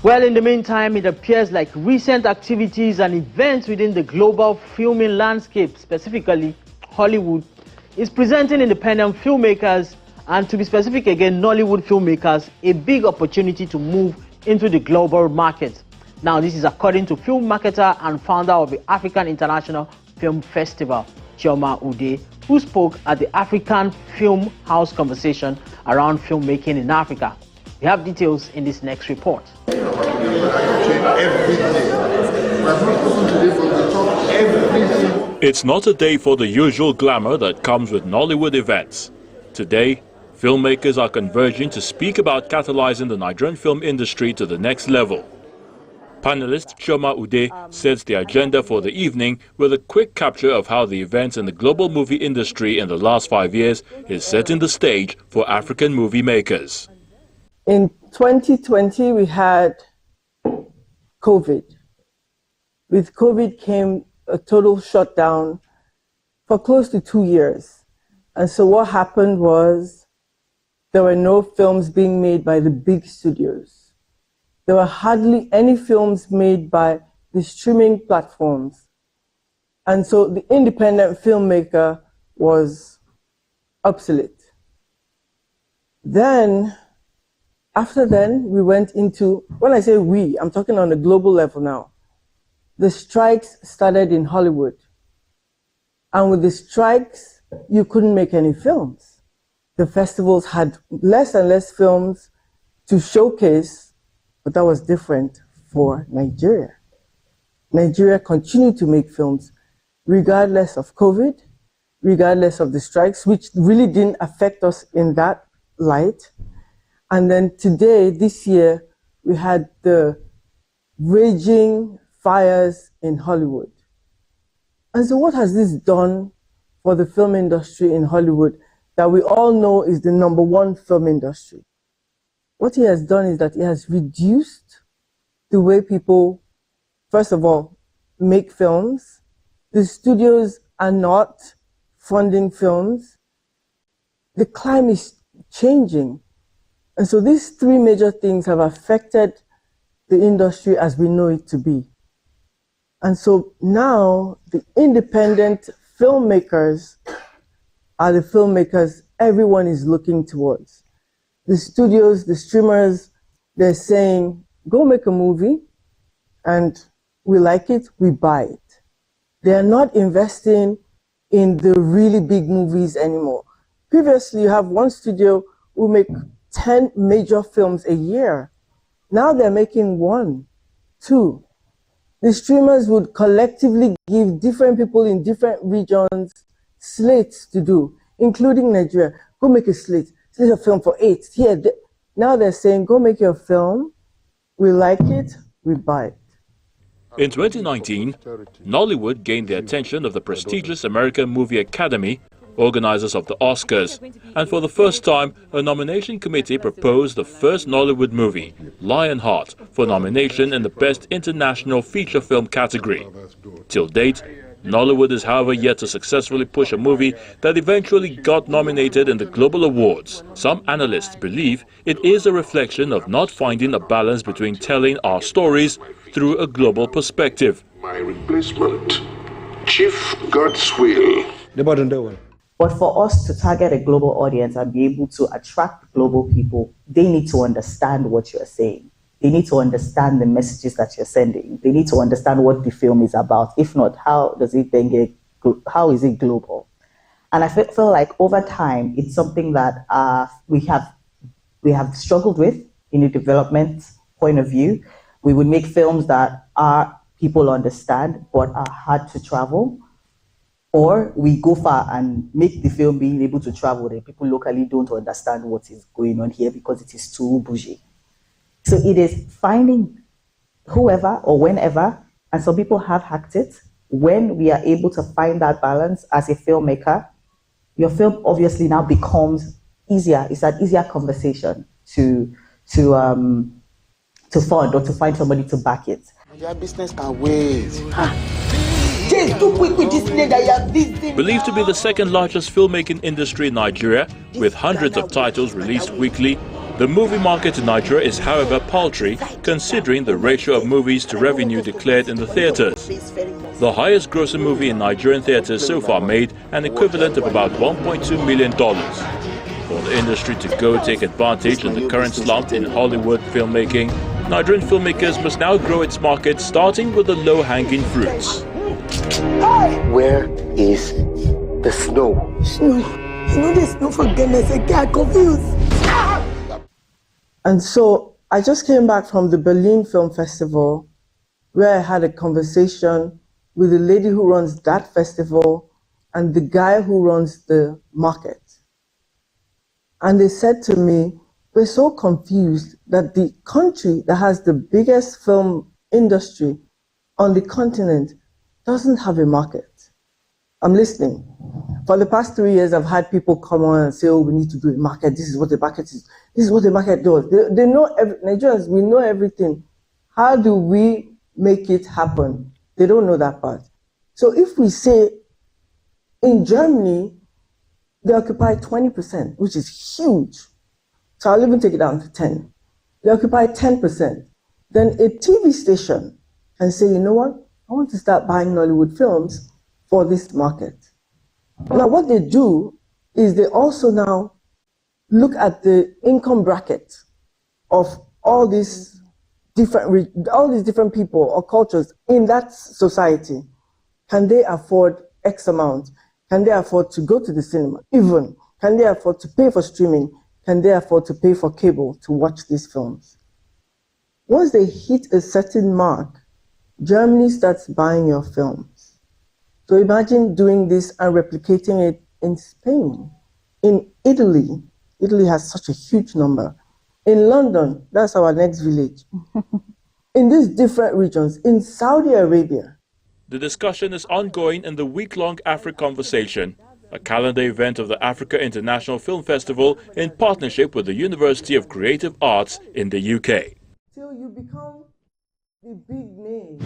Well, in the meantime, it appears like recent activities and events within the global filming landscape, specifically Hollywood, is presenting independent filmmakers, and to be specific again, Nollywood filmmakers, a big opportunity to move into the global market. Now, this is according to film marketer and founder of the African International Film Festival, Chioma, who spoke at the African Film House conversation around filmmaking in Africa. We have details in this next report. It's not a day for the usual glamour that comes with Nollywood events. Today, filmmakers are converging to speak about catalyzing the Nigerian film industry to the next level. Panelist Chioma sets the agenda for the evening with a quick capture of how the events in the global movie industry in the last 5 years is setting the stage for African movie makers. In 2020, we had COVID. With COVID came a total shutdown for close to 2 years. And so what happened was there were no films being made by the big studios. There were hardly any films made by the streaming platforms. And so the independent filmmaker was obsolete. After then, we went into, when I say we, I'm talking on a global level now. The strikes started in Hollywood. And with the strikes, you couldn't make any films. The festivals had less and less films to showcase, but that was different for Nigeria. Nigeria continued to make films regardless of COVID, regardless of the strikes, which really didn't affect us in that light. And then today, this year, we had the raging fires in Hollywood. And so what has this done for the film industry in Hollywood that we all know is the #1 film industry? What it has done is that it has reduced the way people, first of all, make films. The studios are not funding films. The climate is changing. And so these 3 major things have affected the industry as we know it to be. And so now the independent filmmakers are the filmmakers everyone is looking towards. The studios, the streamers, they're saying, go make a movie and we like it, we buy it. They are not investing in the really big movies anymore. Previously, you have one studio who make 10 major films a year. Now they're making 1, 2. The streamers would collectively give different people in different regions slates to do, including Nigeria. Go make a slate a film for 8. Here, now they're saying, go make your film. We like it, we buy it. In 2019, Nollywood gained the attention of the prestigious American Movie Academy, organizers of the Oscars, and for the first time, a nomination committee proposed the first Nollywood movie, Lionheart, for nomination in the Best International Feature Film category. Till date, Nollywood is however yet to successfully push a movie that eventually got nominated in the global awards. Some analysts believe it is a reflection of not finding a balance between telling our stories through a global perspective. My replacement, Chief God's will. But for us to target a global audience and be able to attract global people, they need to understand what you're saying. They need to understand the messages that you're sending. They need to understand what the film is about. If not, how is it global? And I feel like over time, it's something that we have struggled with in a development point of view. We would make films that people understand but are hard to travel. Or we go far and make the film being able to travel that people locally don't understand what is going on here because it is too bougie. So it is finding whoever or whenever, and some people have hacked it, when we are able to find that balance as a filmmaker, your film obviously now becomes easier. It's an easier conversation to fund or to find somebody to back it. Your business can wait. Believed to be the second largest filmmaking industry in Nigeria, with hundreds of titles released weekly, The movie market in Nigeria is, however, paltry, considering the ratio of movies to revenue declared in the theatres. The highest grossing movie in Nigerian theatres so far made an equivalent of about $1.2 million. For the industry to go take advantage of the current slump in Hollywood filmmaking, Nigerian filmmakers must now grow its market, starting with the low-hanging fruits. Where is the snow? Snow. You know there's no forgiveness. I get confused. And so I just came back from the Berlin Film Festival, where I had a conversation with the lady who runs that festival and the guy who runs the market. And they said to me, we're so confused that the country that has the biggest film industry on the continent doesn't have a market. I'm listening. For the past 3 years, I've had people come on and say, oh, we need to do a market. This is what the market is. This is what the market does. They know, Nigerians, we know everything. How do we make it happen? They don't know that part. So if we say, in Germany, they occupy 20%, which is huge. So I'll even take it down to 10. They occupy 10%. Then a TV station can say, you know what? I want to start buying Nollywood films for this market. Now, what they do is they also now look at the income bracket of all these different people or cultures in that society. Can they afford X amount? Can they afford to go to the cinema? Even, can they afford to pay for streaming? Can they afford to pay for cable to watch these films? Once they hit a certain mark, Germany starts buying your films. So imagine doing this and replicating it in Spain, in Italy. Italy has such a huge number. In London, that's our next village. In these different regions, in Saudi Arabia. The discussion is ongoing in the week-long Africa Conversation, a calendar event of the Africa International Film Festival in partnership with the University of Creative Arts in the UK. Till you become the big name.